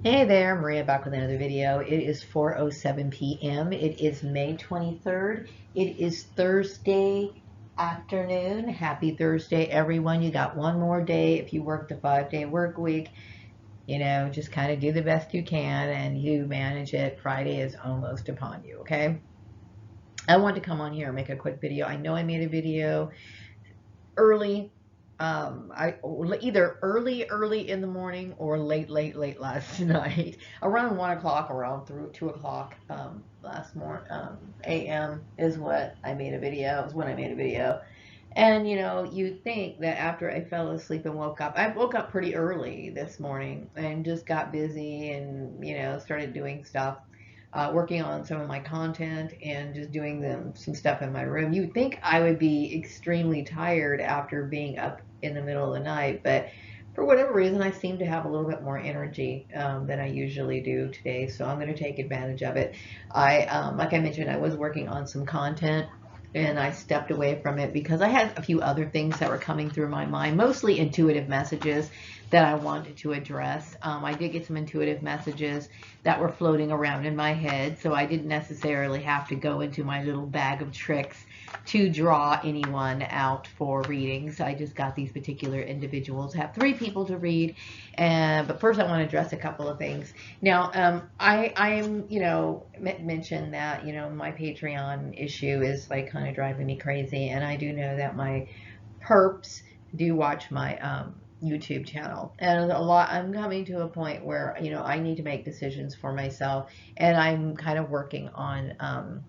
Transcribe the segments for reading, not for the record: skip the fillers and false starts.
Hey there, Maria back with another video. It is 4:07 p.m. It is May 23rd. It is Thursday afternoon. Happy Thursday, everyone. You got one more day. If you worked a 5-day work week, just kind of do the best you can and you manage it. Friday is almost upon you, okay? I want to come on here and make a quick video. I know I made a video early. I either early in the morning or late last night, around 1 o'clock, around through 2 o'clock last morning a.m. is what I made a video. It was when I made a video, and you think that after I fell asleep and woke up, I woke up pretty early this morning and just got busy and started doing stuff, working on some of my content and just doing some stuff in my room. You would think I would be extremely tired after being up in the middle of the night, but for whatever reason, I seem to have a little bit more energy than I usually do today, so I'm going to take advantage of it. Like I mentioned, I was working on some content and I stepped away from it because I had a few other things that were coming through my mind, mostly intuitive messages that I wanted to address. I did get some intuitive messages that were floating around in my head, so I didn't necessarily have to go into my little bag of tricks to draw anyone out for readings. I just got these particular individuals. I have 3 people to read, but first I want to address a couple of things. Now, I'm mentioned that my Patreon issue is like kind of driving me crazy, and I do know that my perps do watch my YouTube channel, and I'm coming to a point where I need to make decisions for myself, and I'm kind of working on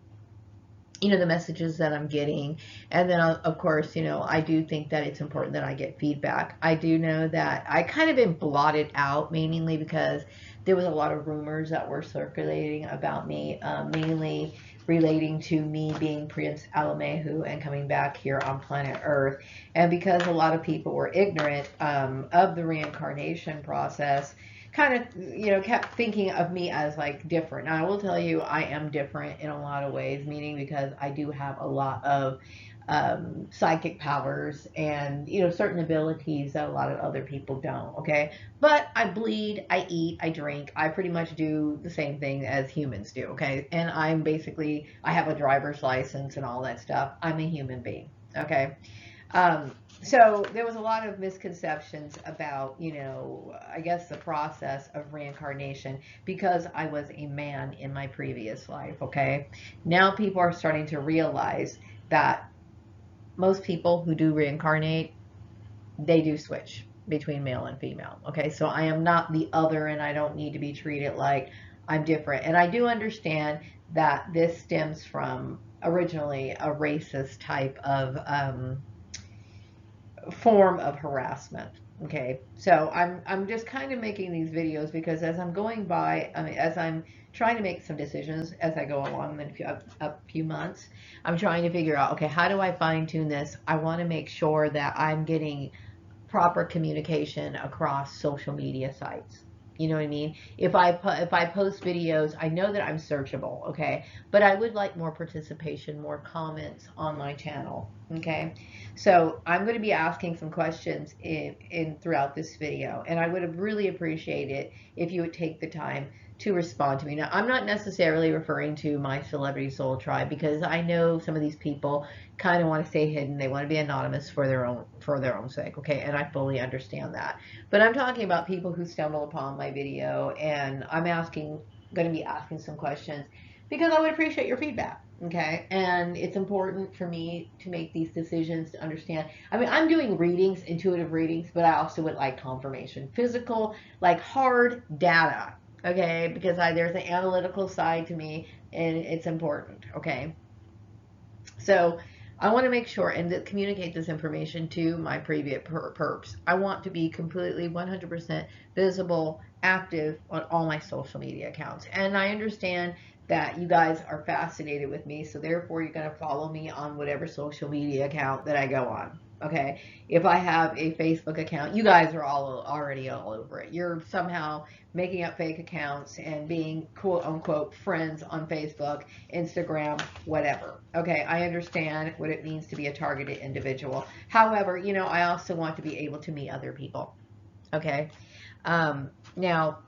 the messages that I'm getting. And then of course, I do think that it's important that I get feedback. I do know that I kind of been blotted out mainly because there was a lot of rumors that were circulating about me, mainly relating to me being Prince Alamehu and coming back here on planet Earth. And because a lot of people were ignorant of the reincarnation process, kind of kept thinking of me as like different. Now I will tell you I am different in a lot of ways, meaning because I do have a lot of psychic powers and certain abilities that a lot of other people don't. Okay, but I bleed, I eat, I drink, I pretty much do the same thing as humans do. Okay, and I have a driver's license and all that stuff. I'm a human being. Okay. um, so there was a lot of misconceptions about, I guess the process of reincarnation because I was a man in my previous life. Okay. Now people are starting to realize that most people who do reincarnate, they do switch between male and female. Okay. So I am not the other and I don't need to be treated like I'm different. And I do understand that this stems from originally a racist type of form of harassment. Okay, so I'm just kind of making these videos because as I'm going by, I mean, as I'm trying to make some decisions as I go along in a few months, I'm trying to figure out, okay, how do I fine tune this? I want to make sure that I'm getting proper communication across social media sites. You know what I mean? If I post videos, I know that I'm searchable, okay? But I would like more participation, more comments on my channel, okay? So I'm going to be asking some questions in throughout this video, and I would have really appreciated it if you would take the time to respond to me. Now, I'm not necessarily referring to my Celebrity Soul Tribe because I know some of these people kind of want to stay hidden. They want to be anonymous for their own sake, okay? And I fully understand that. But I'm talking about people who stumble upon my video, and I'm going to be asking some questions because I would appreciate your feedback. Okay, and it's important for me to make these decisions to understand. I mean, I'm doing readings, intuitive readings, but I also would like confirmation, physical, like hard data. Okay, because there's an analytical side to me, and it's important. Okay, so I want to make sure and to communicate this information to my previous perps. I want to be completely 100% visible, active on all my social media accounts. And I understand that you guys are fascinated with me, so therefore you're going to follow me on whatever social media account that I go on. Okay, if I have a Facebook account, you guys are already all over it. You're somehow making up fake accounts and being quote unquote friends on Facebook, Instagram, whatever. Okay, I understand what it means to be a targeted individual. However, I also want to be able to meet other people. Okay, now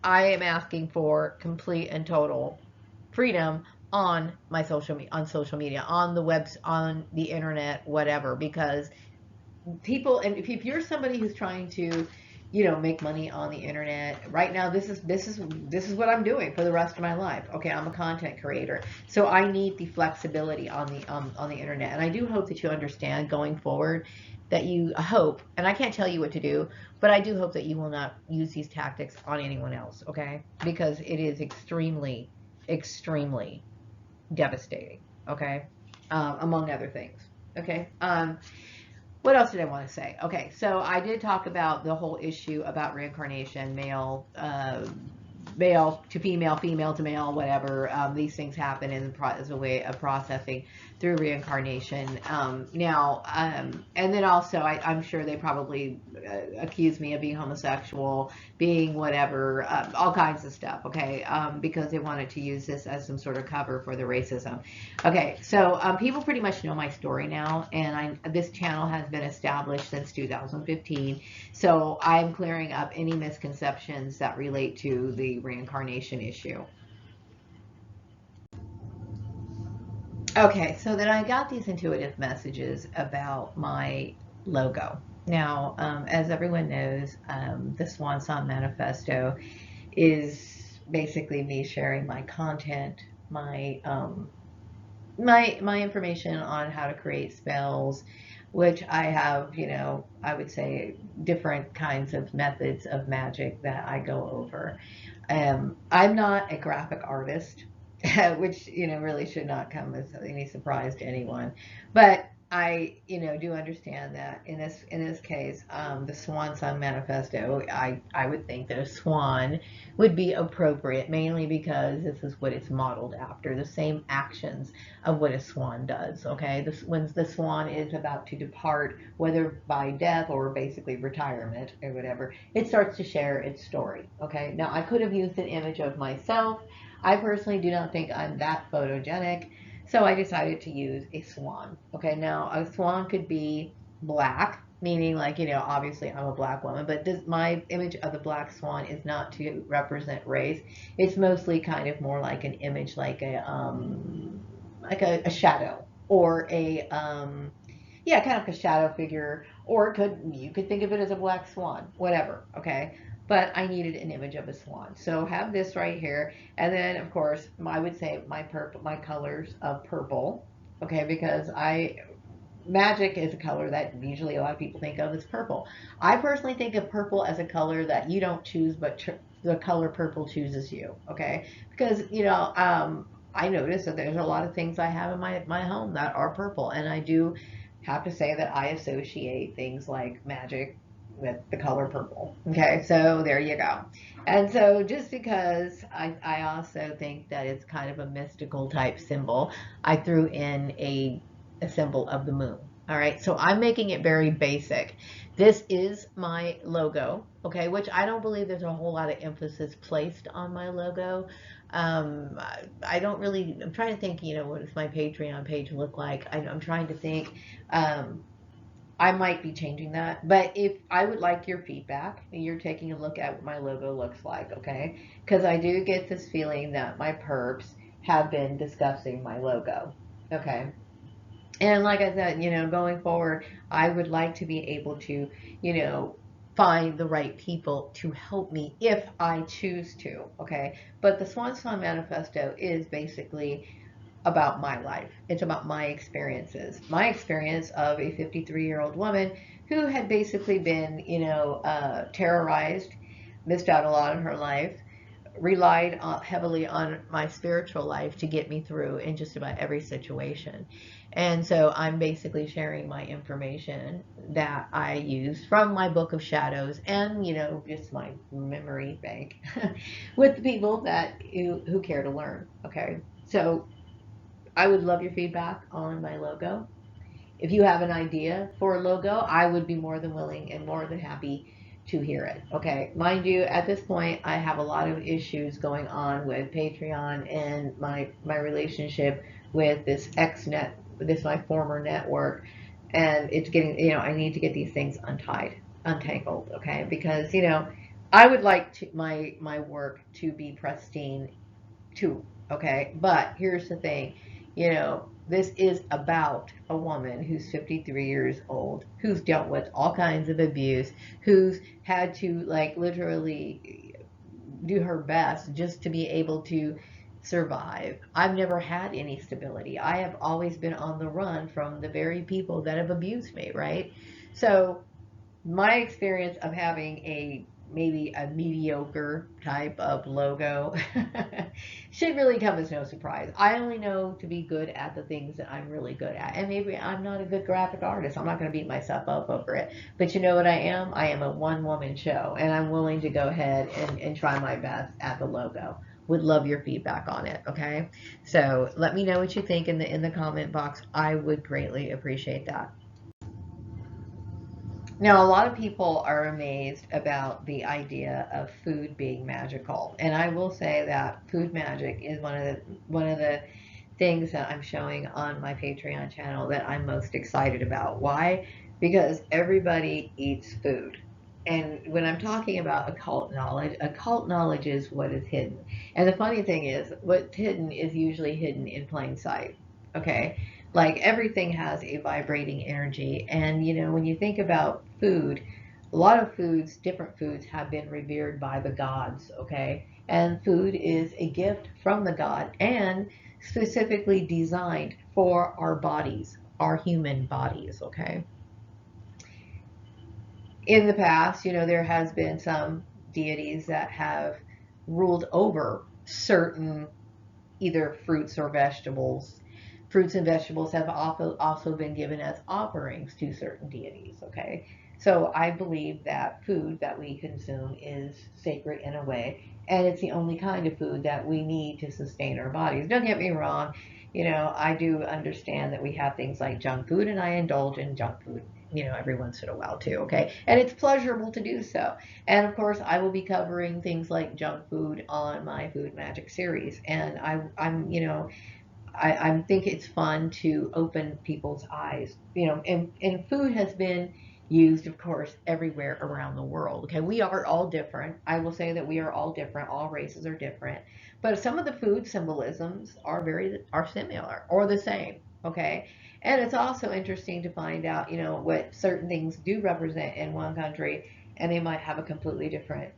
I am asking for complete and total freedom on my social media, on the webs, on the internet, whatever, because people, and if you're somebody who's trying to, make money on the internet right now, this is what I'm doing for the rest of my life. Okay, I'm a content creator, so I need the flexibility on the internet, and I do hope that you understand going forward that you hope, and I can't tell you what to do, but I do hope that you will not use these tactics on anyone else. Okay, because it is extremely, extremely devastating. Okay, among other things. Okay. What else did I want to say? Okay, so I did talk about the whole issue about reincarnation, male to female, female to male, whatever. These things happen as a way of processing through reincarnation. And then also, I'm sure they probably accuse me of being homosexual, being whatever, all kinds of stuff, okay, because they wanted to use this as some sort of cover for the racism. Okay, so people pretty much know my story now, and this channel has been established since 2015, so I'm clearing up any misconceptions that relate to the reincarnation issue. Okay, so then I got these intuitive messages about my logo. Now, as everyone knows, the Swan Song Manifesto is basically me sharing my content, my information on how to create spells, which I have, I would say different kinds of methods of magic that I go over. I'm not a graphic artist, which, really should not come as any surprise to anyone. But I, do understand that in this case, the Swan Song Manifesto, I would think that a swan would be appropriate, mainly because this is what it's modeled after, the same actions of what a swan does. Okay, when the swan is about to depart, whether by death or basically retirement or whatever, it starts to share its story. Okay, now I could have used an image of myself. I personally do not think I'm that photogenic, so I decided to use a swan. Okay, now a swan could be black, meaning, like, obviously I'm a black woman, but my image of the black swan is not to represent race. It's mostly kind of more like an image, like a shadow, or yeah, kind of like a shadow figure, or you could think of it as a black swan, whatever. Okay, but I needed an image of a swan, so have this right here, and then of course I would say my colors of purple. Okay, because magic is a color that usually a lot of people think of as purple. I personally think of purple as a color that you don't choose, but the color purple chooses you. Okay, because I notice that there's a lot of things I have in my home that are purple, and I do have to say that I associate things like magic with the color purple. Okay, so there you go. And so just because I also think that it's kind of a mystical type symbol, I threw in a symbol of the moon. All right, so I'm making it very basic. This is my logo, okay, which I don't believe there's a whole lot of emphasis placed on my logo. I don't really, I'm trying to think, what does my Patreon page look like? I'm trying to think. I might be changing that, but if I would like your feedback, you're taking a look at what my logo looks like, okay? Because I do get this feeling that my perps have been discussing my logo, okay? And like I said, going forward, I would like to be able to, find the right people to help me if I choose to, okay? But the Swan Song Manifesto is basically about my life. It's about my experiences. My experience of a 53-year-old woman who had basically been, terrorized, missed out a lot in her life, relied heavily on my spiritual life to get me through in just about every situation. And so I'm basically sharing my information that I use from my book of shadows and, just my memory bank with the people who care to learn. Okay. So I would love your feedback on my logo. If you have an idea for a logo, I would be more than willing and more than happy to hear it. Okay, mind you, at this point, I have a lot of issues going on with Patreon and my relationship with this my former network, and it's getting, I need to get these things untangled. Okay, because I would like to, my work to be pristine too. Okay, but here's the thing, you know, this is about a woman who's 53 years old, who's dealt with all kinds of abuse, who's had to like literally do her best just to be able to survive. I've never had any stability. I have always been on the run from the very people that have abused me, right? So my experience of having a maybe a mediocre type of logo should really come as no surprise. I only know to be good at the things that I'm really good at. And maybe I'm not a good graphic artist. I'm not going to beat myself up over it. But you know what I am? I am a one woman show. And I'm willing to go ahead and try my best at the logo. Would love your feedback on it. Okay. So let me know what you think in the comment box. I would greatly appreciate that. Now, a lot of people are amazed about the idea of food being magical, and I will say that food magic is one of the things that I'm showing on my Patreon channel that I'm most excited about. Why? Because everybody eats food. And when I'm talking about occult knowledge is what is hidden. And the funny thing is, what's hidden is usually hidden in plain sight. Okay? Like everything has a vibrating energy. And, you know, when you think about food, a lot of foods, different foods, have been revered by the gods. Okay? And food is a gift from the god and specifically designed for our bodies, our human bodies. Okay? In the past, you know, there has been some deities that have ruled over certain either fruits or vegetables. Fruits and vegetables have also been given as offerings to certain deities. Okay, so I believe that food that we consume is sacred in a way, and it's the only kind of food that we need to sustain our bodies. Don't get me wrong, you know, I do understand that we have things like junk food, and I indulge in junk food, you know, every once in a while too. Okay, and it's pleasurable to do so. And of course, I will be covering things like junk food on my Food Magic series, and I'm, you know, I think it's fun to open people's eyes, you know, and food has been used, of course, everywhere around the world. Okay, we are all different. I will say that we are all different. All races are different, but some of the food symbolisms are similar or the same. Okay, and it's also interesting to find out, you know, what certain things do represent in one country, and they might have a completely different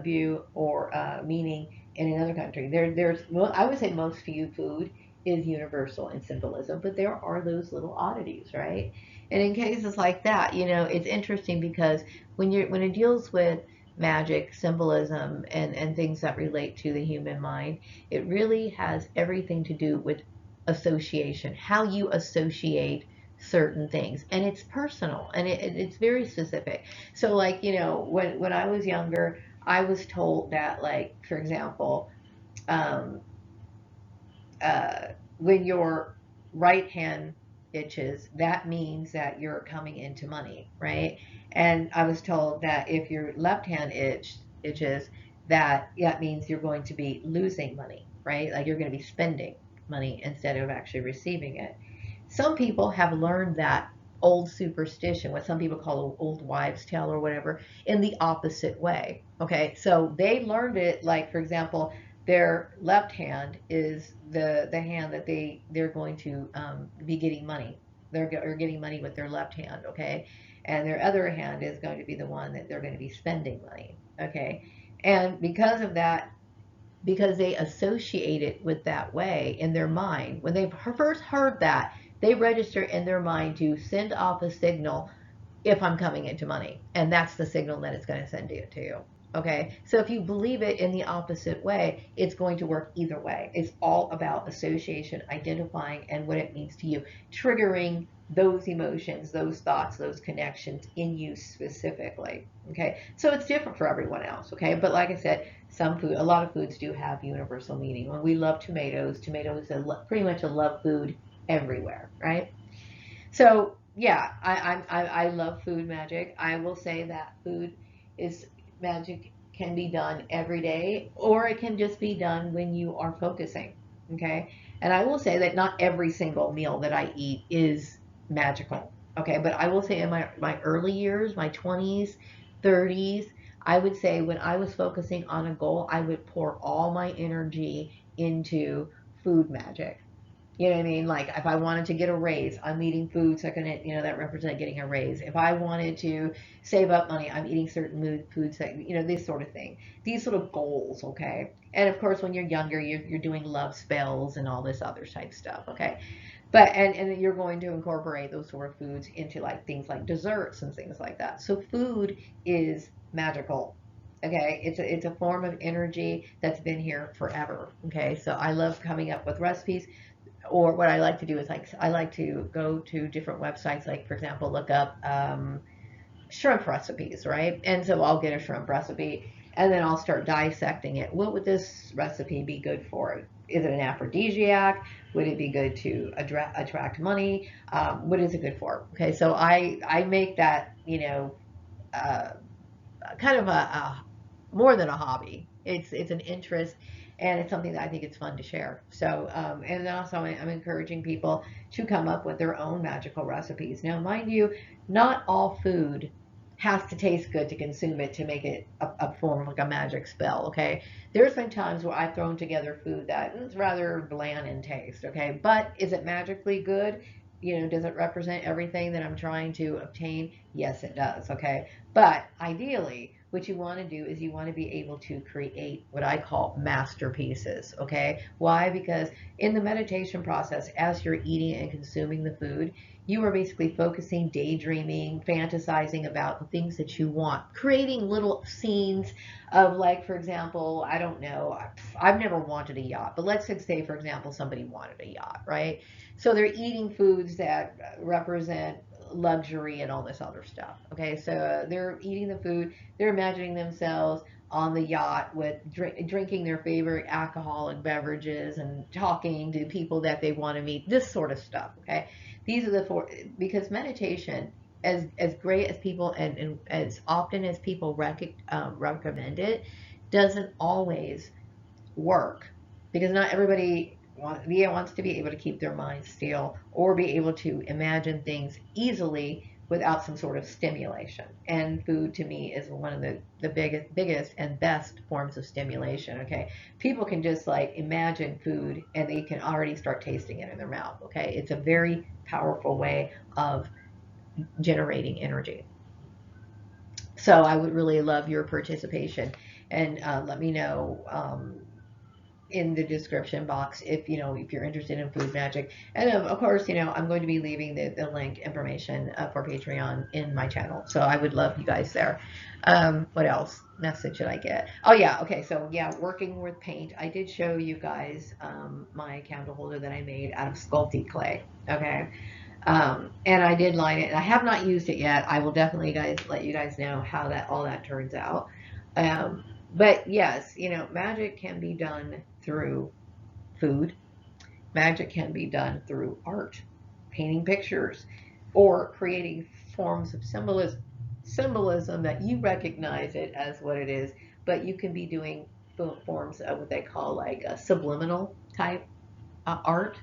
view or meaning in another country. I would say most food is universal in symbolism, but there are those little oddities, right? And in cases like that, you know, it's interesting because when it deals with magic, symbolism, and things that relate to the human mind, it really has everything to do with association, how you associate certain things, and it's personal and it's very specific. So like, you know, when I was younger, I was told that, like, for example, um, uh, when your right hand itches, that means that you're coming into money, right? And I was told that if your left hand itches, that means you're going to be losing money, right? Like you're going to be spending money instead of actually receiving it. Some people have learned that old superstition, what some people call old wives' tale or whatever, in the opposite way. Okay, so they learned it, like, for example, their left hand is the hand that they're going to be getting money. They're getting money with their left hand. Okay, and their other hand is going to be the one that they're going to be spending money. Okay, and because of that, because they associate it with that way in their mind. When they first heard that, they register in their mind to send off a signal if I'm coming into money. And that's the signal that it's going to send it to you. Okay, so if you believe it in the opposite way, it's going to work either way. It's all about association, identifying, and what it means to you, triggering those emotions, those thoughts, those connections in you specifically. Okay, so it's different for everyone else. Okay, but like I said, a lot of foods do have universal meaning. When we love tomatoes, tomatoes are pretty much a love food everywhere, right? So yeah, I love food magic. I will say that food is magic can be done every day, or it can just be done when you are focusing. Okay, and I will say that not every single meal that I eat is magical. Okay, but I will say in my early years, my 20s, 30s, I would say when I was focusing on a goal, I would pour all my energy into food magic. You know what I mean? Like if I wanted to get a raise, I'm eating foods that can, that represent getting a raise. If I wanted to save up money, I'm eating certain foods that, this sort of thing. These sort of goals, okay? And of course, when you're younger, you're doing love spells and all this other type stuff, okay? But and you're going to incorporate those sort of foods into like things like desserts and things like that. So food is magical. Okay, it's a form of energy that's been here forever. Okay, so I love coming up with recipes, or what I like to do is like I like to go to different websites, like for example, look up shrimp recipes, right? And so I'll get a shrimp recipe, and then I'll start dissecting it. What would this recipe be good for? Is it an aphrodisiac? Would it be good to attract money? What is it good for? Okay, so I make that, uh, kind of a more than a hobby. It's an interest, and it's something that I think it's fun to share. So, and then also I'm encouraging people to come up with their own magical recipes. Now, mind you, not all food has to taste good to consume it to make it a form of like a magic spell. Okay, there's been times where I've thrown together food that is rather bland in taste. Okay, but is it magically good? Does it represent everything that I'm trying to obtain? Yes, it does. Okay, but ideally, what you want to do is you want to be able to create what I call masterpieces. Okay. Why? Because in the meditation process, as you're eating and consuming the food, you are basically focusing, daydreaming, fantasizing about the things that you want, creating little scenes of, like, for example, I don't know, I've never wanted a yacht, but let's say, for example, somebody wanted a yacht, right? So they're eating foods that represent luxury and all this other stuff. Okay, so they're eating the food, they're imagining themselves on the yacht with drinking their favorite alcoholic beverages and talking to people that they want to meet, this sort of stuff. Okay, these are the four, because meditation, as great as people and as often as people recommend it, doesn't always work, because not everybody wants to be able to keep their mind still or be able to imagine things easily without some sort of stimulation. And food to me is one of the biggest and best forms of stimulation. Okay, people can just like imagine food and they can already start tasting it in their mouth. Okay, it's a very powerful way of generating energy. So I would really love your participation, and let me know in the description box if you're interested in food magic. And of course, I'm going to be leaving the link information for Patreon in my channel, so I would love you guys there. What else message should I get? Oh yeah, okay, so yeah, working with paint, I did show you guys my candle holder that I made out of Sculpey clay. Okay, and I did line it, and I have not used it yet. I will definitely let you guys know how that all that turns out. um, but yes, magic can be done through food. Magic can be done through art, painting pictures, or creating forms of symbolism that you recognize it as what it is. But you can be doing forms of what they call like a subliminal type art.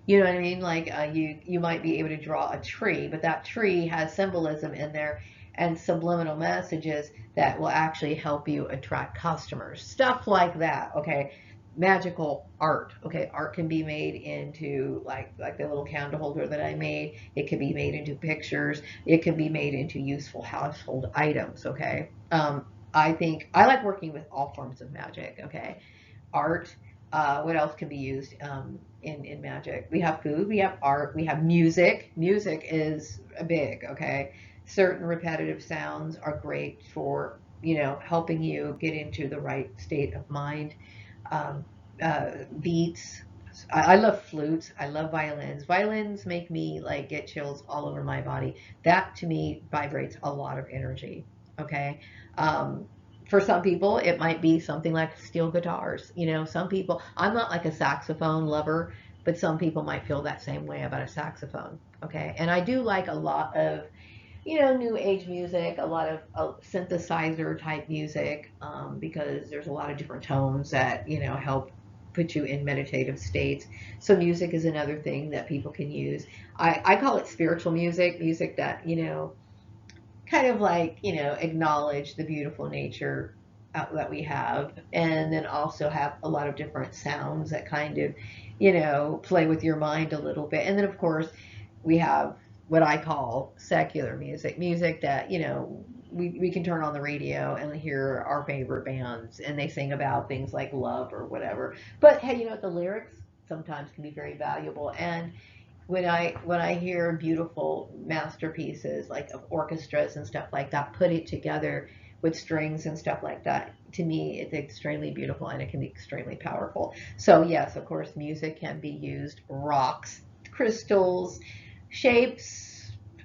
You know what I mean? Like you might be able to draw a tree, but that tree has symbolism in there and subliminal messages that will actually help you attract customers. Stuff like that. Okay, magical art. Okay, art can be made into like the little candle holder that I made. It can be made into pictures. It can be made into useful household items. Okay. I think I like working with all forms of magic. Okay, art. What else can be used in magic? We have food, we have art, we have music. Music is big, okay? Certain repetitive sounds are great for, helping you get into the right state of mind. Um, Beats. I love flutes. I love violins. Violins make me like get chills all over my body. That to me vibrates a lot of energy. Okay. Um, for some people, it might be something like steel guitars. Some people, I'm not like a saxophone lover, but some people might feel that same way about a saxophone. Okay. And I do like a lot of, new age music, a lot of synthesizer type music, because there's a lot of different tones that, help put you in meditative states. So music is another thing that people can use. I call it spiritual music, music that, kind of like, acknowledge the beautiful nature that we have, and then also have a lot of different sounds that kind of, play with your mind a little bit. And then, of course, we have what I call secular music that, we can turn on the radio and hear our favorite bands and they sing about things like love or whatever. But hey, the lyrics sometimes can be very valuable. And when I hear beautiful masterpieces like of orchestras and stuff like that, put it together with strings and stuff like that, to me it's extremely beautiful and it can be extremely powerful. So yes, of course, music can be used. Rocks, crystals, shapes,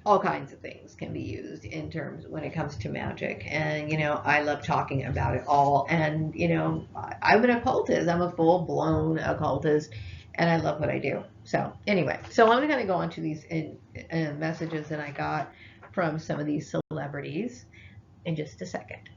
all kinds of things can be used in terms when it comes to magic. And I love talking about it all. And I'm an occultist. I'm a full blown occultist, and I love what I do. So anyway, so I'm going to go on to these messages that I got from some of these celebrities in just a second.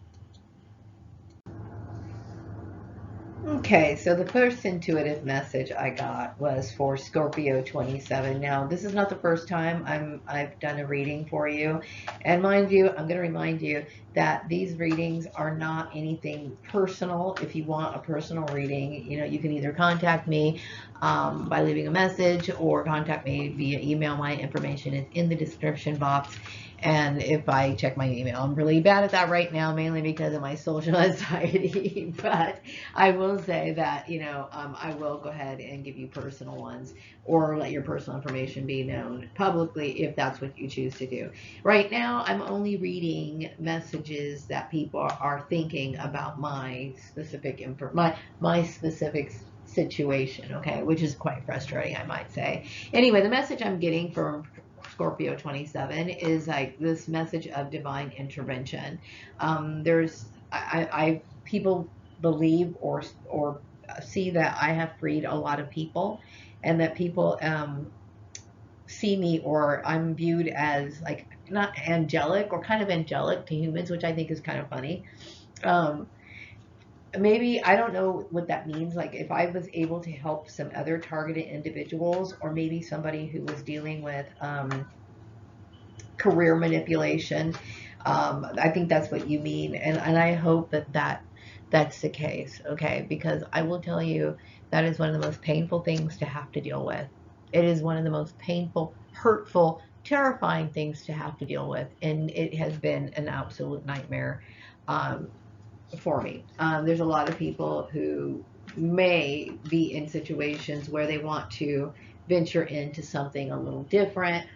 Okay, so the first intuitive message I got was for Scorpio 27. Now, this is not the first time I've done a reading for you. And mind you, I'm going to remind you that these readings are not anything personal. If you want a personal reading, you can either contact me by leaving a message or contact me via email. My information is in the description box. And if I check my email, I'm really bad at that right now, mainly because of my social anxiety. But I will say that, I will go ahead and give you personal ones or let your personal information be known publicly if that's what you choose to do. Right now, I'm only reading messages that people are thinking about my specific my specific situation, okay, which is quite frustrating, I might say. Anyway, the message I'm getting from Scorpio 27 is like this message of divine intervention. There's people believe or see that I have freed a lot of people, and that people see me, or I'm viewed as like not angelic or kind of angelic to humans, which I think is kind of funny. Um, Maybe I don't know what that means. Like if I was able to help some other targeted individuals, or maybe somebody who was dealing with career manipulation. I think that's what you mean, and I hope that's the case, okay? Because I will tell you that is one of the most painful things to have to deal with. It is one of the most painful, hurtful, terrifying things to have to deal with, and it has been an absolute nightmare um, for me. There's a lot of people who may be in situations where they want to venture into something a little different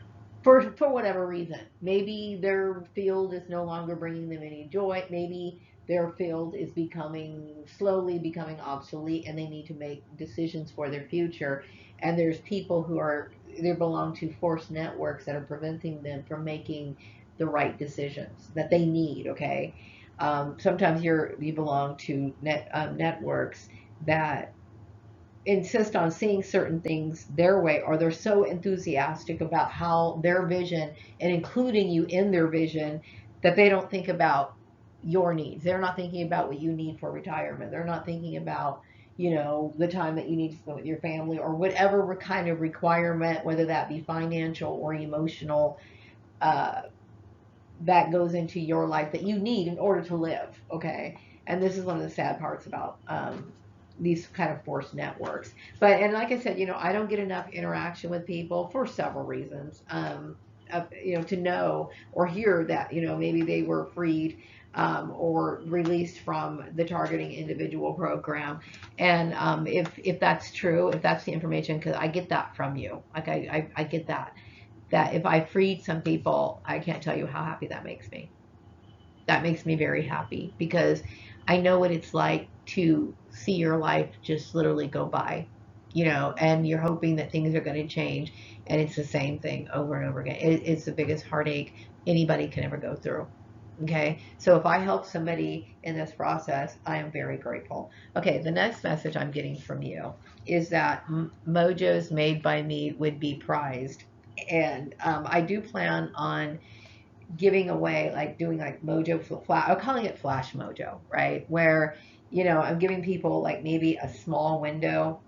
for whatever reason. Maybe their field is no longer bringing them any joy. Maybe their field is slowly becoming obsolete, and they need to make decisions for their future. And there's people they belong to forced networks that are preventing them from making the right decisions that they need. Okay, sometimes you belong to networks that insist on seeing certain things their way, or they're so enthusiastic about how their vision and including you in their vision that they don't think about your needs. They're not thinking about what you need for retirement. They're not thinking about the time that you need to spend with your family, or whatever kind of requirement, whether that be financial or emotional, uh, that goes into your life that you need in order to live. Okay, and this is one of the sad parts about these kind of forced networks. But and like I said, I don't get enough interaction with people for several reasons. To know or hear that maybe they were freed or released from the targeting individual program, and if that's true, if that's the information, because I get that from you, like I get that if I freed some people, I can't tell you how happy that makes me. That makes me very happy, because I know what it's like to see your life just literally go by, and you're hoping that things are going to change, and it's the same thing over and over again. It's the biggest heartache anybody can ever go through. Okay, so if I help somebody in this process, I am very grateful. Okay, the next message I'm getting from you is that mojos made by me would be prized. And I do plan on giving away, like doing like mojo flash, I'm calling it flash mojo, right? Where, I'm giving people like maybe a small window.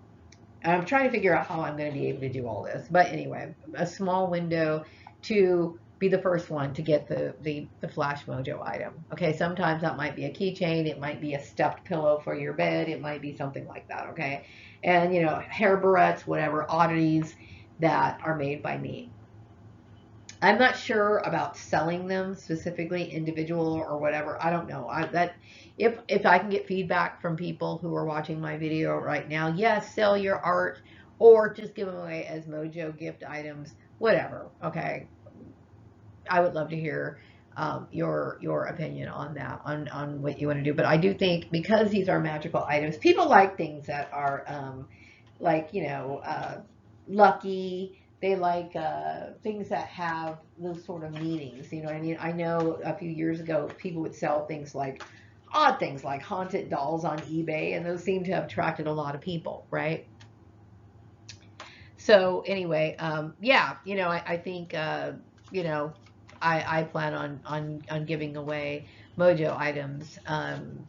And I'm trying to figure out how I'm going to be able to do all this. But anyway, a small window to be the first one to get the Flash Mojo item. Okay, sometimes that might be a keychain, it might be a stuffed pillow for your bed, it might be something like that. Okay, and you know, hair barrettes, whatever oddities that are made by me. I'm not sure about selling them specifically, individual or whatever. I don't know. If I can get feedback from people who are watching my video right now, yes, sell your art or just give them away as Mojo gift items, whatever. Okay, I would love to hear your opinion on that, on what you want to do. But I do think because these are magical items, people like things that are like, you know, lucky. They like things that have those sort of meanings. You know what I mean? I know a few years ago people would sell things like odd things like haunted dolls on eBay, and those seem to have attracted a lot of people, right? So anyway, yeah, you know, I think, you know, I plan on giving away Mojo items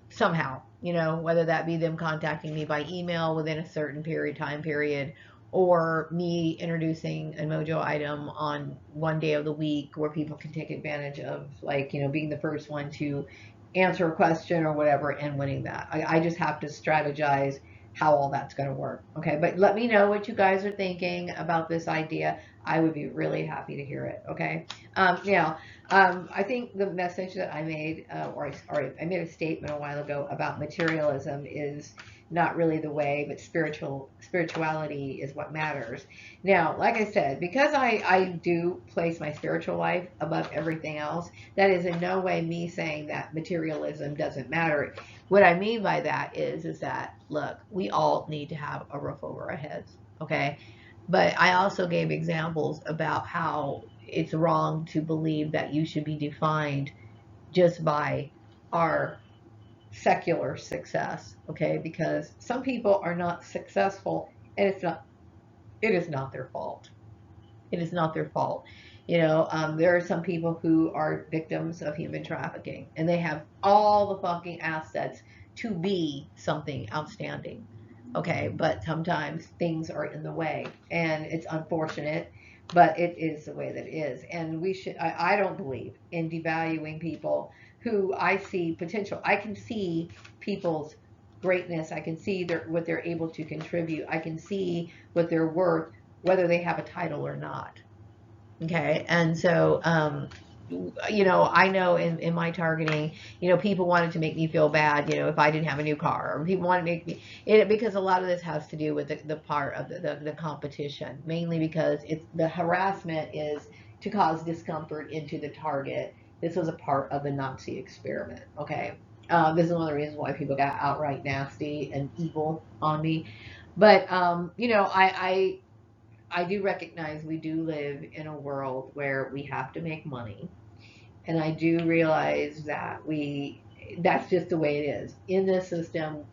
somehow, you know, whether that be them contacting me by email within a certain time period, or me introducing a Mojo item on one day of the week where people can take advantage of, like, you know, being the first one to answer a question or whatever and winning that. I just have to strategize how all that's going to work. Okay, but let me know what you guys are thinking about this idea. I would be really happy to hear it. Okay, now I think the message that I made, or I made a statement a while ago about materialism is not really the way, but spirituality is what matters. Now, like I said, because I do place my spiritual life above everything else, that is in no way me saying that materialism doesn't matter. What I mean by that is that, look, we all need to have a roof over our heads, okay? But I also gave examples about how it's wrong to believe that you should be defined just by our secular success, okay? Because some people are not successful, and it is not their fault. It is not their fault. You know, there are some people who are victims of human trafficking, and they have all the fucking assets to be something outstanding. Okay, but sometimes things are in the way, and it's unfortunate, but it is the way that it is. And I don't believe in devaluing people who I see potential. I can see people's greatness. I can see what they're able to contribute. I can see what they're worth, whether they have a title or not. Okay, and so you know, I know in my targeting, you know, people wanted to make me feel bad, you know, if I didn't have a new car, or people wanted to make me because a lot of this has to do with the part of the competition, mainly because it's the harassment is to cause discomfort into the target. This was a part of the Nazi experiment. Okay, this is one of the reasons why people got outright nasty and evil on me. But you know, I do recognize we do live in a world where we have to make money. And I do realize that that's just the way it is. In this system,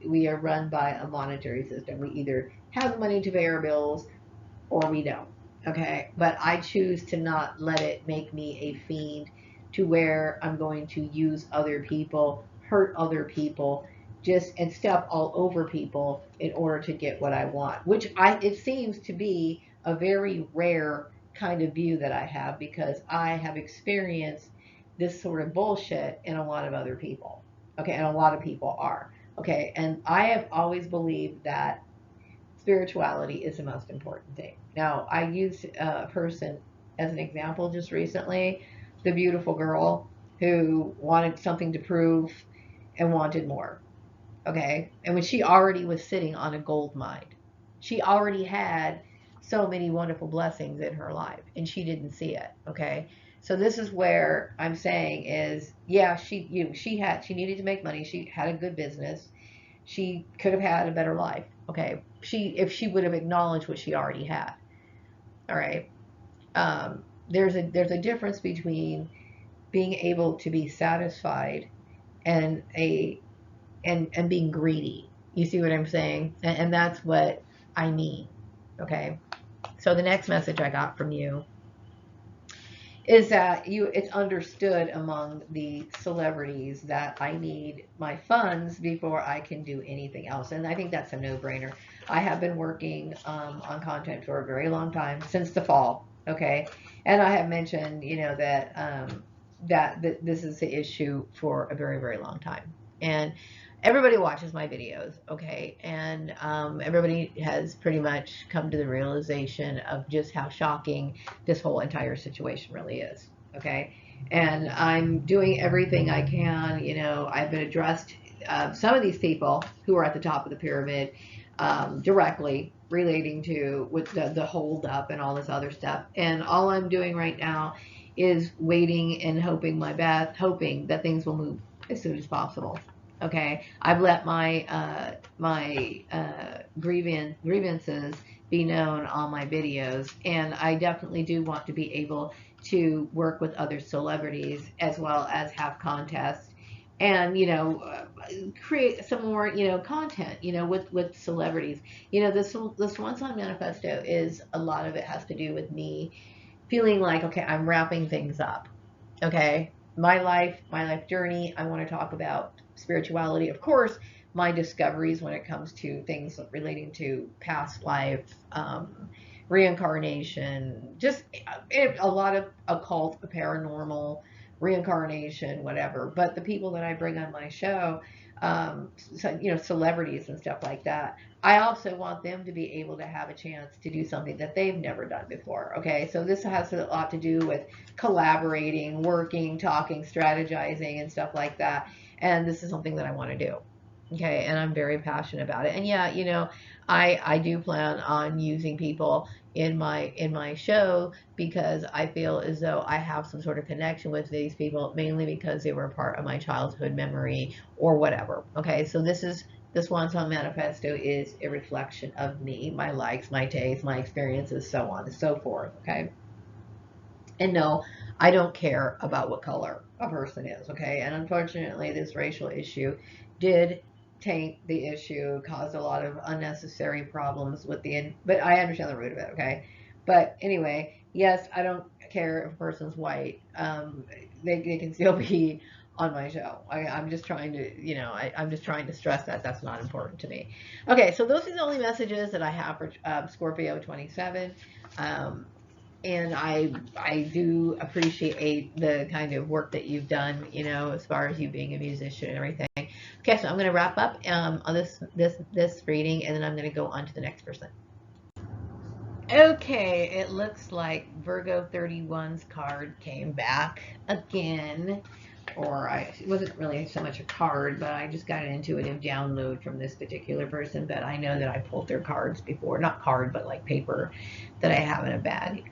we are run by a monetary system. We either have the money to pay our bills or we don't. Okay. But I choose to not let it make me a fiend to where I'm going to use other people, hurt other people, just and step all over people in order to get what I want, which it seems to be a very rare kind of view that I have, because I have experienced this sort of bullshit in a lot of other people. Okay, and a lot of people are. Okay, and I have always believed that spirituality is the most important thing. Now, I used a person as an example just recently, the beautiful girl who wanted something to prove and wanted more. Okay. And when she already was sitting on a gold mine, she already had so many wonderful blessings in her life, and she didn't see it. Okay. So this is where I'm saying is, yeah, she needed to make money. She had a good business. She could have had a better life. Okay. If she would have acknowledged what she already had. All right. There's a difference between being able to be satisfied and being greedy. You see what I'm saying? And that's what I mean. Okay. So the next message I got from you is that it's understood among the celebrities that I need my funds before I can do anything else. And I think that's a no-brainer. I have been working on content for a very long time, since the fall. Okay. And I have mentioned, that, that this is the issue for a very, very long time. And everybody watches my videos, okay? And everybody has pretty much come to the realization of just how shocking this whole entire situation really is, okay? And I'm doing everything I can. I've been addressed some of these people who are at the top of the pyramid directly relating to with the hold up and all this other stuff. And all I'm doing right now is waiting and hoping my best, hoping that things will move as soon as possible. Okay, I've let my grievances be known on my videos, and I definitely do want to be able to work with other celebrities as well as have contests and create some more content with celebrities. This One Song Manifesto is a lot of it has to do with me feeling like, okay, I'm wrapping things up. Okay, my life journey. I want to talk about spirituality, of course, my discoveries when it comes to things relating to past life, reincarnation, just a lot of occult, paranormal, reincarnation, whatever. But the people that I bring on my show, so, celebrities and stuff like that, I also want them to be able to have a chance to do something that they've never done before. Okay, so this has a lot to do with collaborating, working, talking, strategizing, and stuff like that. And this is something that I want to do. Okay, and I'm very passionate about it. And yeah, I do plan on using people in my show because I feel as though I have some sort of connection with these people, mainly because they were a part of my childhood memory or whatever. Okay, so this One Song Manifesto is a reflection of me, my likes, my tastes, my experiences, so on and so forth. Okay. And no, I don't care about what color a person is, okay? And unfortunately, this racial issue did taint the issue, caused a lot of unnecessary problems with but I understand the root of it, okay? But anyway, yes, I don't care if a person's white. They can still be on my show. I'm just trying to, I'm just trying to stress that that's not important to me. Okay, so those are the only messages that I have for Scorpio 27. Um, and I do appreciate the kind of work that you've done, as far as you being a musician and everything. Okay, so I'm going to wrap up on this reading, and then I'm going to go on to the next person. Okay, it looks like Virgo 31's card came back again. It wasn't really so much a card, but I just got an intuitive download from this particular person. But I know that I pulled their cards before, not card, but like paper that I have in a bag.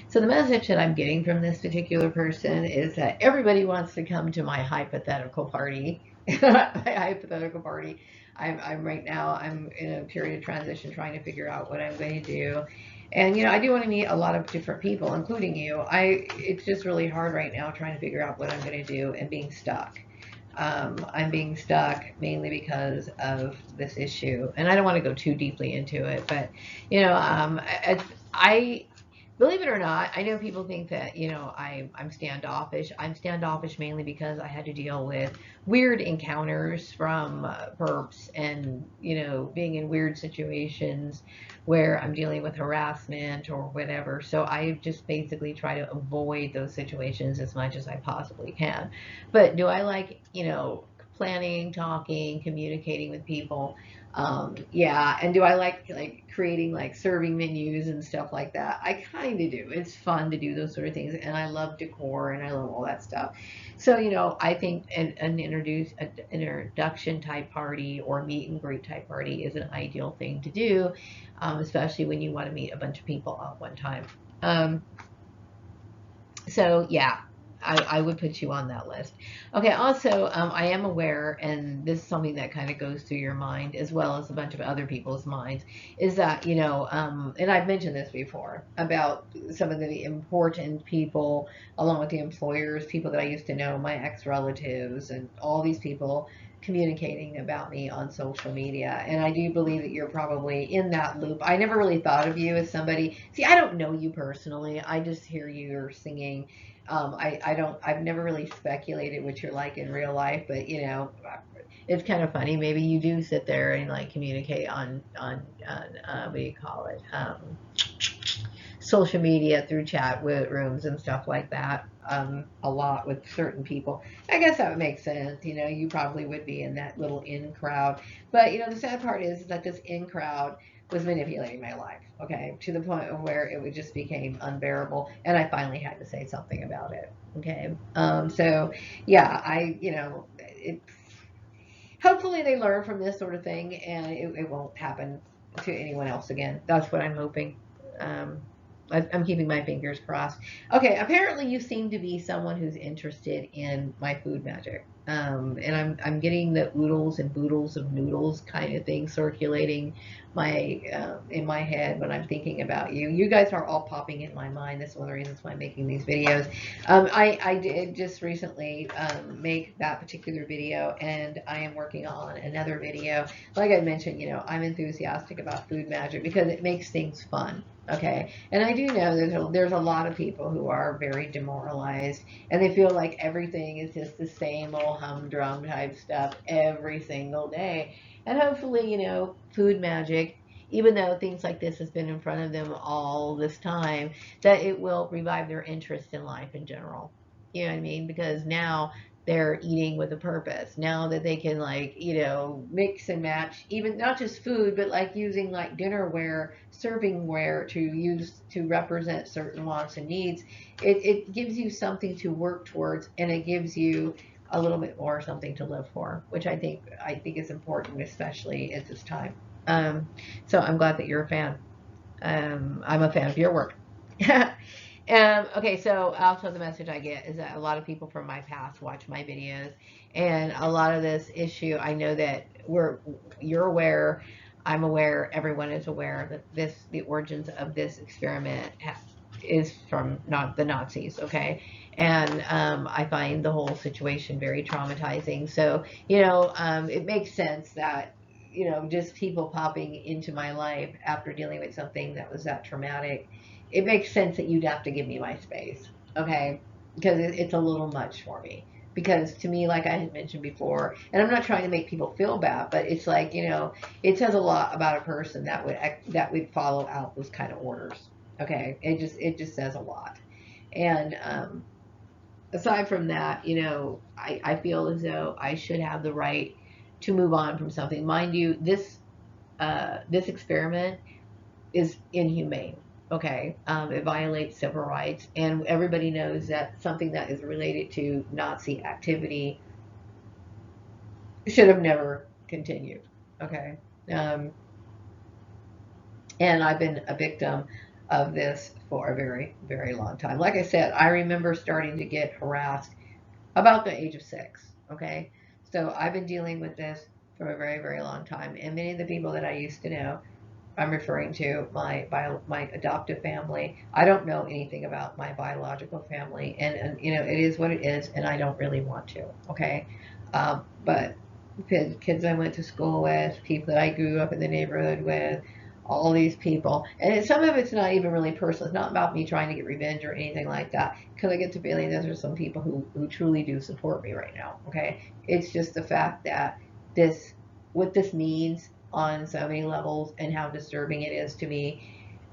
So the message that I'm getting from this particular person is that everybody wants to come to my hypothetical party. My hypothetical party. I'm right now. I'm in a period of transition, trying to figure out what I'm going to do. And I do want to meet a lot of different people, including you. It's just really hard right now trying to figure out what I'm going to do and being stuck. I'm being stuck mainly because of this issue, and I don't want to go too deeply into it. But I believe it or not, I know people think that I'm standoffish. I'm standoffish mainly because I had to deal with weird encounters from perps, and being in weird situations where I'm dealing with harassment or whatever. So I just basically try to avoid those situations as much as I possibly can. But do I like planning, talking, communicating with people? Yeah. And do I like creating like serving menus and stuff like that? I kind of do. It's fun to do those sort of things, and I love decor and I love all that stuff. So I think an introduction type party or meet and greet type party is an ideal thing to do, especially when you want to meet a bunch of people at one time. Um, so yeah, I would put you on that list. Okay, also, I am aware, and this is something that kind of goes through your mind as well as a bunch of other people's minds, is that, and I've mentioned this before about some of the important people, along with the employers, people that I used to know, my ex relatives, and all these people communicating about me on social media. And I do believe that you're probably in that loop. I never really thought of you as somebody. See, I don't know you personally. I just hear you singing. I've never really speculated what you're like in real life, but it's kind of funny. Maybe you do sit there and like communicate on what do you call it? social media through chat with rooms and stuff like that, a lot with certain people. I guess that would make sense. You know, you probably would be in that little in crowd. But, you know, the sad part is that this in crowd was manipulating my life, okay, to the point of where it would just became unbearable. And I finally had to say something about it. Okay. So, yeah, you know, hopefully they learn from this sort of thing and it won't happen to anyone else again. That's what I'm hoping. Um, I'm keeping my fingers crossed. Okay, apparently you seem to be someone who's interested in my food magic. And I'm getting the oodles and boodles of noodles kind of thing circulating in my head when I'm thinking about you. You guys are all popping in my mind. That's one of the reasons why I'm making these videos. I did just recently make that particular video, and I am working on another video. Like I mentioned, you know, I'm enthusiastic about food magic because it makes things fun. Okay, and I do know there's a lot of people who are very demoralized, and they feel like everything is just the same old humdrum type stuff every single day. And hopefully, you know, food magic, even though things like this has been in front of them all this time, that it will revive their interest in life in general. You know what I mean? Because now they're eating with a purpose. Now that they can, like, you know, mix and match, even not just food, but like using like dinnerware, servingware to use to represent certain wants and needs, it gives you something to work towards, and it gives you a little bit more something to live for, which I think is important, especially at this time. So I'm glad that you're a fan. I'm a fan of your work. Okay, so also the message I get is that a lot of people from my past watch my videos, and a lot of this issue, I know that you're aware, I'm aware, everyone is aware that the origins of this experiment is from not the Nazis, okay? And I find the whole situation very traumatizing. So, you know, it makes sense that, you know, just people popping into my life after dealing with something that was that traumatic, it makes sense that you'd have to give me my space, okay? Because it's a little much for me. Because to me, like I had mentioned before, and I'm not trying to make people feel bad, but it's like, you know, it says a lot about a person that would follow out those kind of orders. Okay, it just says a lot. And aside from that, you know, I feel as though I should have the right to move on from something. Mind you, this experiment is inhumane. Okay, it violates civil rights, and everybody knows that something that is related to Nazi activity should have never continued. Okay, um, and I've been a victim of this for a very, very long time. Like I said, I remember starting to get harassed about the age of 6. Okay, so I've been dealing with this for a very, very long time, and many of the people that I used to know, I'm referring to my adoptive family. I don't know anything about my biological family, and you know, it is what it is, and I don't really want to. Okay, but kids I went to school with, people that I grew up in the neighborhood with, all these people, and some of it's not even really personal. It's not about me trying to get revenge or anything like that, because I get to feeling those are some people who truly do support me right now. Okay, it's just the fact that this what this means on so many levels, and how disturbing it is to me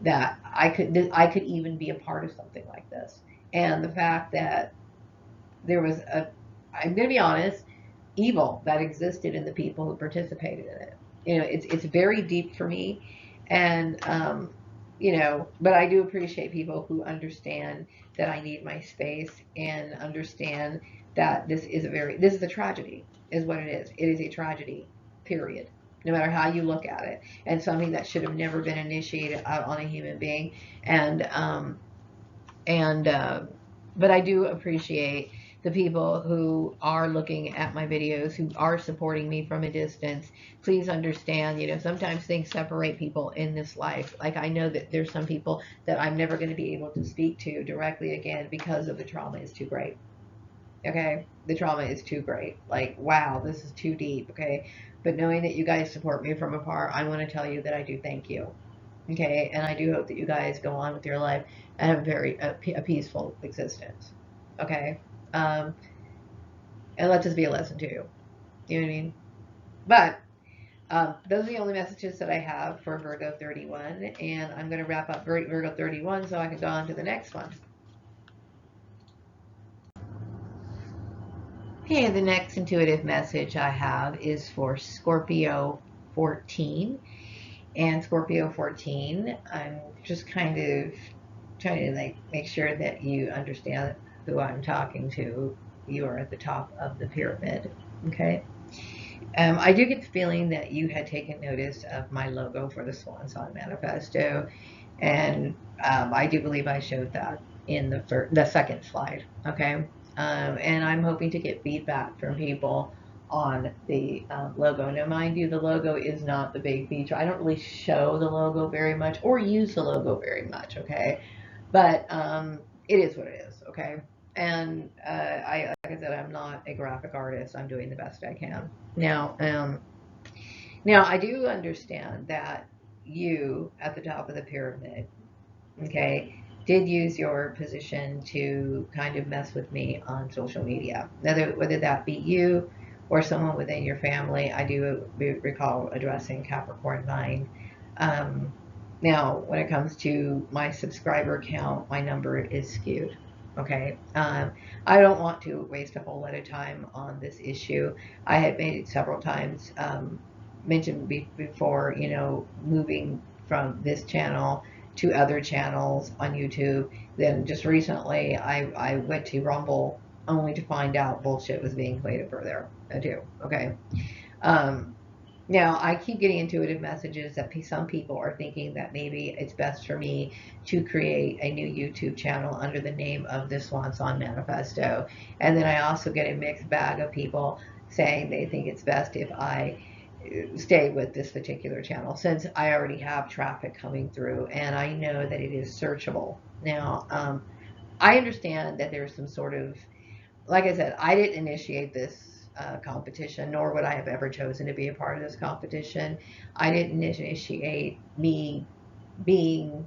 that I could even be a part of something like this. And the fact that there was I'm going to be honest, evil that existed in the people who participated in it. You know, it's very deep for me, and you know, but I do appreciate people who understand that I need my space, and understand that this is a tragedy, is what it is. It is a tragedy, period. No matter how you look at it, and something that should have never been initiated out on a human being, and and but I do appreciate the people who are looking at my videos, who are supporting me from a distance. Please understand, you know, sometimes things separate people in this life. Like, I know that there's some people that I'm never going to be able to speak to directly again because of the trauma is too great. Okay, the trauma is too great. Like, wow, this is too deep. Okay, but knowing that you guys support me from afar, I want to tell you that I do thank you. Okay, and I do hope that you guys go on with your life and have a peaceful existence. Okay, and let this be a lesson to you. You know what I mean? But Those are the only messages that I have for Virgo 31, and I'm going to wrap up Virgo 31 so I can go on to the next one. Okay, the next intuitive message I have is for Scorpio 14. And Scorpio 14, I'm just kind of trying to like make sure that you understand who I'm talking to. You are at the top of the pyramid, okay? I do get the feeling that you had taken notice of my logo for the Swan Song Manifesto, and I do believe I showed that in the second slide. Okay, and I'm hoping to get feedback from people on the logo. Now, mind you, the logo is not the big feature. I don't really show the logo very much or use the logo very much. Okay, but it is what it is. Okay. And like I said, I'm not a graphic artist. I'm doing the best I can. Now I do understand that you at the top of the pyramid, okay, did use your position to kind of mess with me on social media. Whether that be you or someone within your family, I do recall addressing Capricorn 9. Um, Now, when it comes to my subscriber count, my number is skewed. Okay. I don't want to waste a whole lot of time on this issue. I had made it several times, mentioned before, moving from this channel to other channels on YouTube. Then just recently, I went to Rumble only to find out bullshit was being played over there too. Okay. Um, Now, I keep getting intuitive messages that some people are thinking that maybe it's best for me to create a new YouTube channel under the name of the Swan Song Manifesto. And then I also get a mixed bag of people saying they think it's best if I stay with this particular channel since I already have traffic coming through and I know that it is searchable. Now, I understand that there's some sort of, like I said, I didn't initiate this competition, nor would I have ever chosen to be a part of this competition. I didn't initiate me being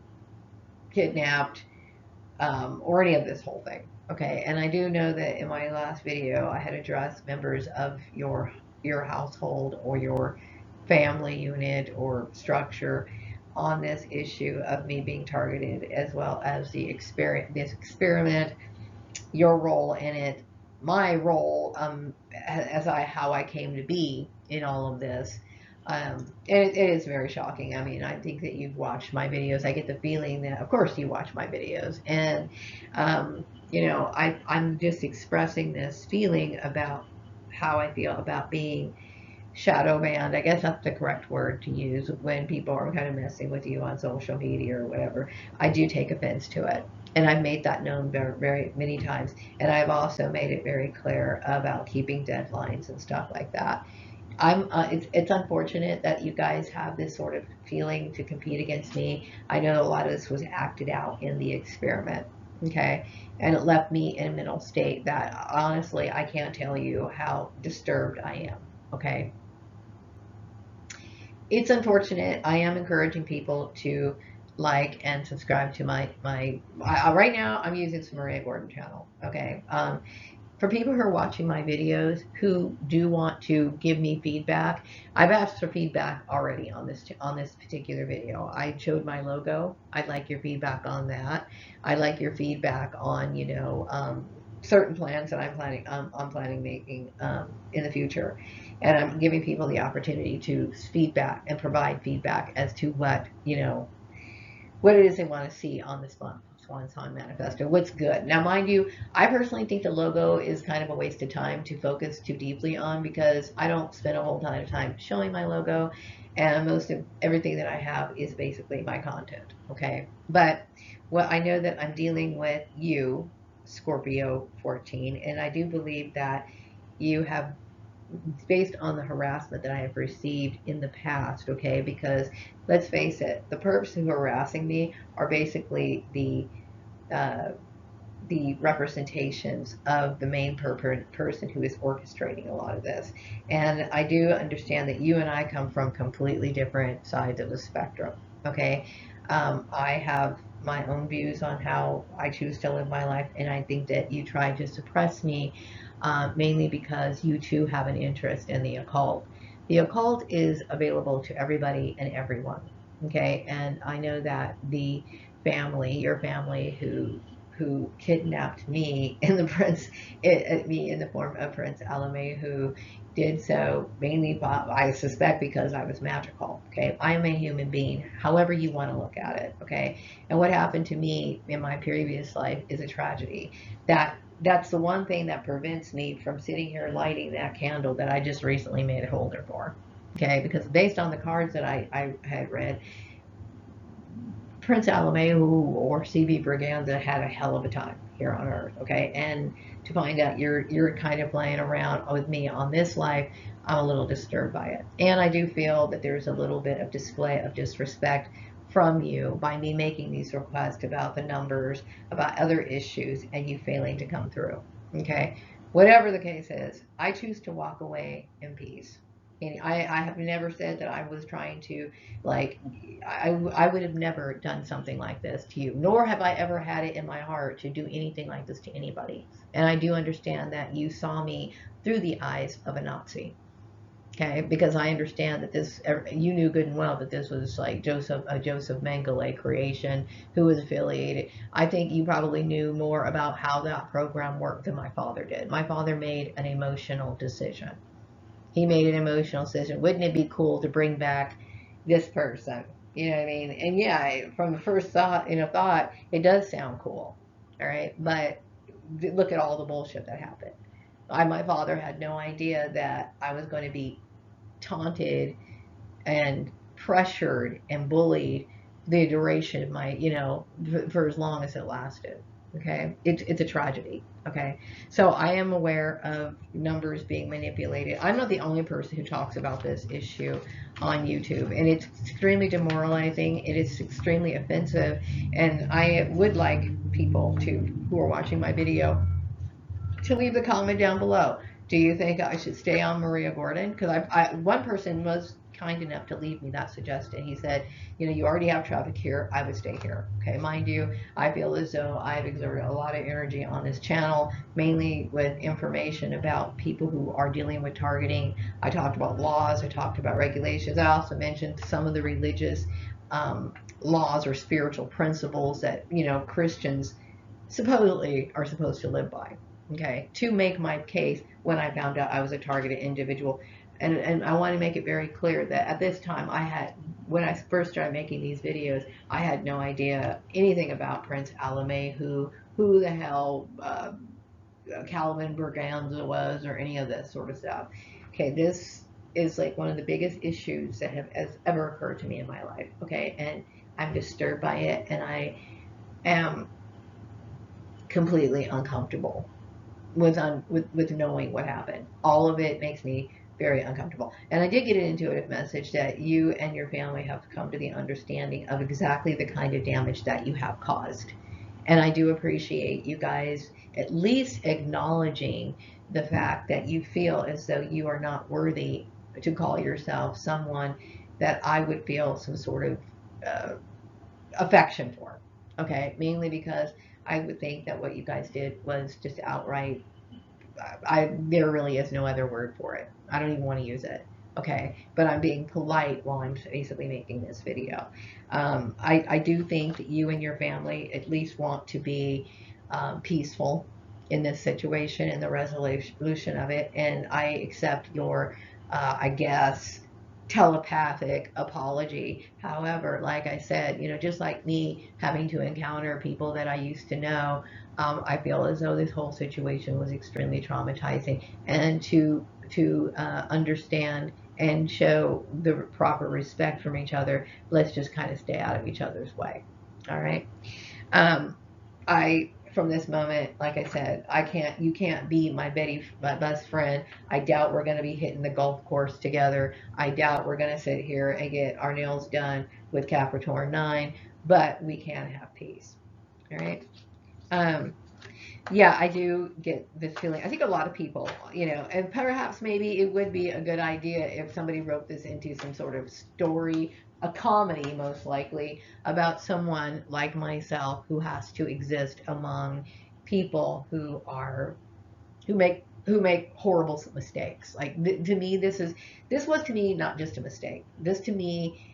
kidnapped or any of this whole thing. Okay, and I do know that in my last video I had addressed members of your household or your family unit or structure on this issue of me being targeted, as well as this experiment, your role in it, my role, how I came to be in all of this. And it is very shocking. I mean, I think that you've watched my videos. I get the feeling that, of course, you watch my videos, and I'm just expressing this feeling about how I feel about being shadow banned. I guess that's the correct word to use when people are kind of messing with you on social media or whatever. I do take offense to it. And I've made that known very, very many times. And I've also made it very clear about keeping deadlines and stuff like that. It's unfortunate that you guys have this sort of feeling to compete against me. I know a lot of this was acted out in the experiment. Okay. And it left me in a mental state that honestly, I can't tell you how disturbed I am. Okay. It's unfortunate. I am encouraging people to like and subscribe to my right now I'm using some Maria Gordon channel. Okay. For people who are watching my videos who do want to give me feedback, I've asked for feedback already on this particular video. I showed my logo. I'd like your feedback on that. I'd like your feedback on certain plans that I'm planning making in the future, and I'm giving people the opportunity to feedback and provide feedback as to what it is they want to see on this Swan Song Manifesto. What's good. Now, mind you, I personally think the logo is kind of a waste of time to focus too deeply on because I don't spend a whole ton of time showing my logo, and most of everything that I have is basically my content. Okay, but I know that I'm dealing with you, Scorpio 14, and I do believe that you have, based on the harassment that I have received in the past, okay? Because let's face it, the perps who are harassing me are basically uh, the representations of the main person who is orchestrating a lot of this. And I do understand that you and I come from completely different sides of the spectrum, okay? I have my own views on how I choose to live my life, and I think that you try to suppress me mainly because you too have an interest in the occult. The occult is available to everybody and everyone. Okay, and I know that the family, your family, who kidnapped me in the me in the form of Prince Alame, who did so mainly, I suspect, because I was magical. Okay, I am a human being, however you want to look at it. Okay, and what happened to me in my previous life is a tragedy. That's the one thing that prevents me from sitting here lighting that candle that I just recently made a holder for. Okay, because based on the cards that I had read, Prince Alamehu or CB Braganza had a hell of a time here on Earth, okay? And to find out you're kind of playing around with me on this life, I'm a little disturbed by it. And I do feel that there's a little bit of display of disrespect from you by me making these requests about the numbers, about other issues, and you failing to come through, okay? Whatever the case is, I choose to walk away in peace. And I have never said that I was trying to, like, I would have never done something like this to you, nor have I ever had it in my heart to do anything like this to anybody. And I do understand that you saw me through the eyes of a Nazi. Okay, because I understand that this, you knew good and well that this was like Joseph Mengele creation, who was affiliated. I think you probably knew more about how that program worked than my father did. My father made an emotional decision. He made an emotional decision. Wouldn't it be cool to bring back this person? You know what I mean? And yeah, from the first thought, it does sound cool. All right, but look at all the bullshit that happened. My father had no idea that I was going to be taunted and pressured and bullied the duration of my, for as long as it lasted. Okay, it's a tragedy. Okay, so I am aware of numbers being manipulated. I'm not the only person who talks about this issue on YouTube, and it's extremely demoralizing. It is extremely offensive, and I would like people who are watching my video to leave the comment down below. Do you think I should stay on Maria Gordon? Because one person was kind enough to leave me that suggestion. He said, you already have traffic here. I would stay here. Okay, mind you, I feel as though I've exerted a lot of energy on this channel, mainly with information about people who are dealing with targeting. I talked about laws. I talked about regulations. I also mentioned some of the religious laws or spiritual principles that, Christians supposedly are supposed to live by. Okay, to make my case when I found out I was a targeted individual. And I want to make it very clear that at this time when I first started making these videos, I had no idea anything about Prince Alame, who the hell Calvin Berganza was, or any of this sort of stuff. Okay, this is like one of the biggest issues that has ever occurred to me in my life. Okay, and I'm disturbed by it, and I am completely uncomfortable with knowing what happened. All of it makes me very uncomfortable. And I did get an intuitive message that you and your family have come to the understanding of exactly the kind of damage that you have caused. And I do appreciate you guys at least acknowledging the fact that you feel as though you are not worthy to call yourself someone that I would feel some sort of affection for. Okay, mainly because I would think that what you guys did was just outright. There really is no other word for it. I don't even want to use it. Okay, but I'm being polite while I'm basically making this video. I do think that you and your family at least want to be peaceful in this situation and the resolution of it, and I accept your, I guess, telepathic apology. However, like I said, just like me having to encounter people that I used to know, I feel as though this whole situation was extremely traumatizing, and to understand and show the proper respect from each other, let's just kind of stay out of each other's way. All right. I From this moment, like I said, you can't be my best friend. I doubt we're going to be hitting the golf course together. I doubt we're going to sit here and get our nails done with Capricorn 9, but we can have peace. All right. Yeah, I do get this feeling. I think a lot of people, and perhaps maybe it would be a good idea if somebody wrote this into some sort of story, a comedy most likely, about someone like myself who has to exist among people who make who make horrible mistakes. Like to me, this was to me not just a mistake. This to me,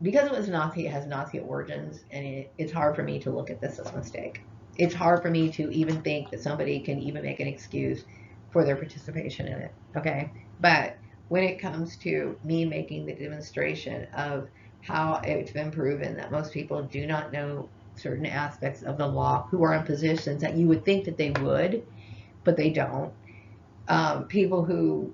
because it was Nazi, it has Nazi origins, and it's hard for me to look at this as a mistake. It's hard for me to even think that somebody can even make an excuse for their participation in it. Okay, but when it comes to me making the demonstration of how it's been proven that most people do not know certain aspects of the law who are in positions that you would think that they would, but they don't. People who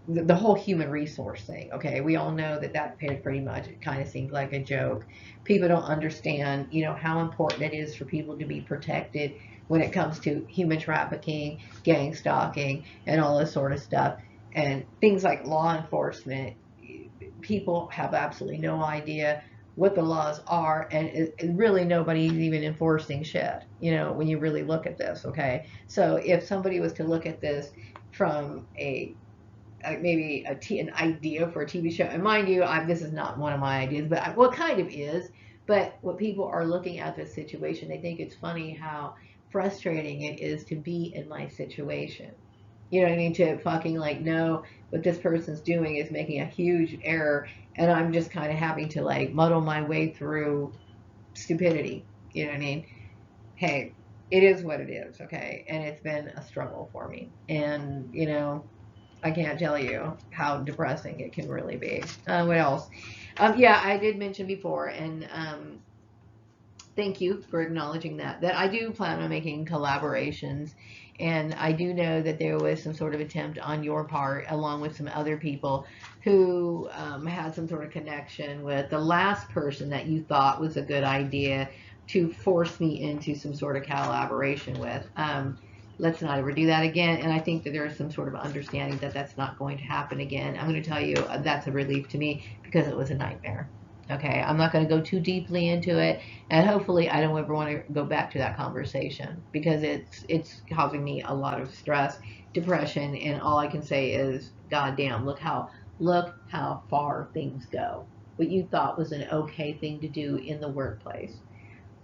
the whole human resource thing. Okay, we all know that that pretty much it kind of seems like a joke. People don't understand, how important it is for people to be protected when it comes to human trafficking, gang stalking, and all this sort of stuff, and things like law enforcement. People have absolutely no idea what the laws are, and really nobody's even enforcing shit. When you really look at this. Okay, so if somebody was to look at this from maybe an idea for a TV show. And mind you, this is not one of my ideas, but well, it kind of is. But what people are looking at this situation, they think it's funny how frustrating it is to be in my situation. You know what I mean? To fucking like know what this person's doing is making a huge error, and I'm just kind of having to like muddle my way through stupidity. You know what I mean? Hey, it is what it is, okay? And it's been a struggle for me. And, I can't tell you how depressing it can really be. What else? Yeah, I did mention before, and thank you for acknowledging that I do plan on making collaborations, and I do know that there was some sort of attempt on your part, along with some other people, who had some sort of connection with the last person that you thought was a good idea to force me into some sort of collaboration with. Let's not ever do that again. And I think that there is some sort of understanding that that's not going to happen again. I'm going to tell you that's a relief to me because it was a nightmare. Okay, I'm not going to go too deeply into it, and hopefully, I don't ever want to go back to that conversation because it's causing me a lot of stress, depression, and all I can say is, God damn, look how far things go. What you thought was an okay thing to do in the workplace.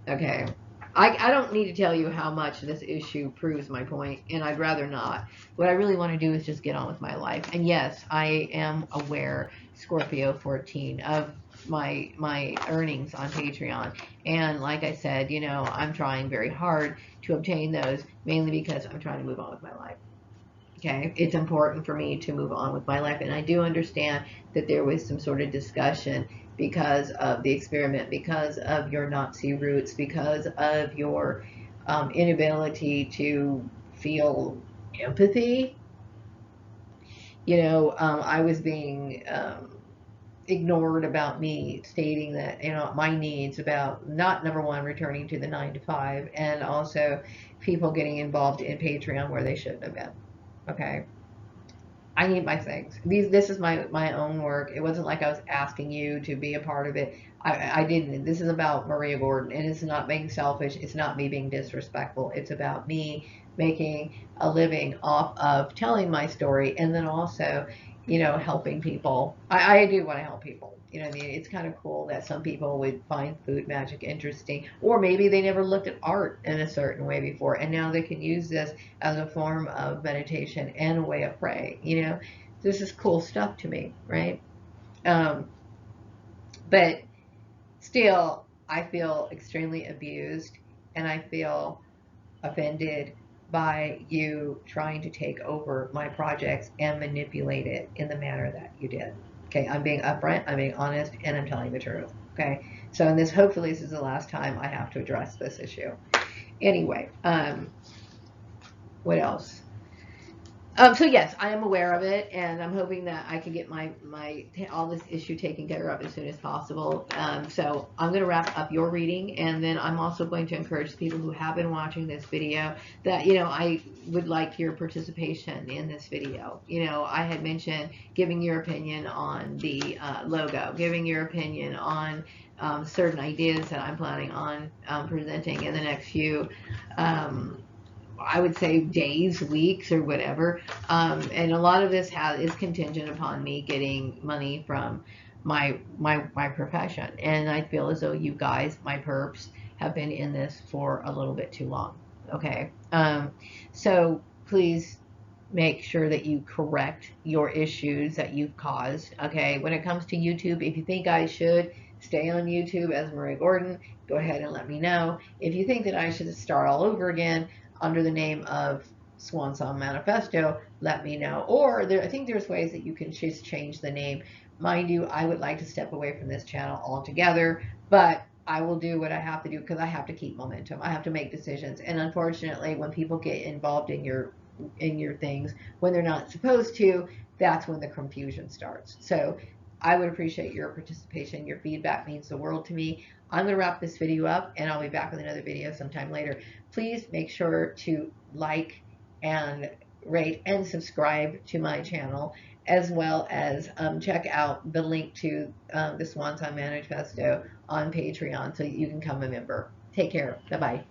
Okay. I don't need to tell you how much this issue proves my point, and I'd rather not. What I really want to do is just get on with my life. And yes, I am aware, Scorpio 14, of my earnings on Patreon. And like I said, I'm trying very hard to obtain those, mainly because I'm trying to move on with my life. Okay, it's important for me to move on with my life, and I do understand that there was some sort of discussion because of the experiment, because of your Nazi roots, because of your inability to feel empathy. I was being ignored about me stating that my needs about not number one returning to the 9 to 5, and also people getting involved in Patreon where they shouldn't have been. Okay. I need my things. This is my own work. It wasn't like I was asking you to be a part of it. I didn't. This is about Maria Gordon, and it's not being selfish. It's not me being disrespectful. It's about me making a living off of telling my story, and then also, helping people. I do want to help people. I mean, it's kind of cool that some people would find food magic interesting, or maybe they never looked at art in a certain way before, and now they can use this as a form of meditation and a way of praying. This is cool stuff to me, right? Um, but still, I feel extremely abused, and I feel offended by you trying to take over my projects and manipulate it in the manner that you did. Okay, I'm being upfront, I'm being honest, and I'm telling the truth. Okay, so in this, hopefully, this is the last time I have to address this issue. Anyway, what else? So yes, I am aware of it, and I'm hoping that I can get my all this issue taken care of as soon as possible. So I'm going to wrap up your reading, and then I'm also going to encourage people who have been watching this video that I would like your participation in this video. I had mentioned giving your opinion on the logo, giving your opinion on certain ideas that I'm planning on presenting in the next few. I would say days, weeks, or whatever. And a lot of this is contingent upon me getting money from my profession. And I feel as though you guys, my perps, have been in this for a little bit too long. Okay. So please make sure that you correct your issues that you've caused. Okay, when it comes to YouTube, if you think I should stay on YouTube as Marie Gordon, go ahead and let me know. If you think that I should start all over again under the name of Swan Song Manifesto, let me know. Or I think there's ways that you can just change the name. Mind you, I would like to step away from this channel altogether, but I will do what I have to do because I have to keep momentum. I have to make decisions. And unfortunately, when people get involved in your things when they're not supposed to, that's when the confusion starts. So I would appreciate your participation. Your feedback means the world to me. I'm going to wrap this video up and I'll be back with another video sometime later. Please make sure to like and rate and subscribe to my channel, as well as check out the link to the Swan Song Manifesto on Patreon so you can become a member. Take care. Bye-bye.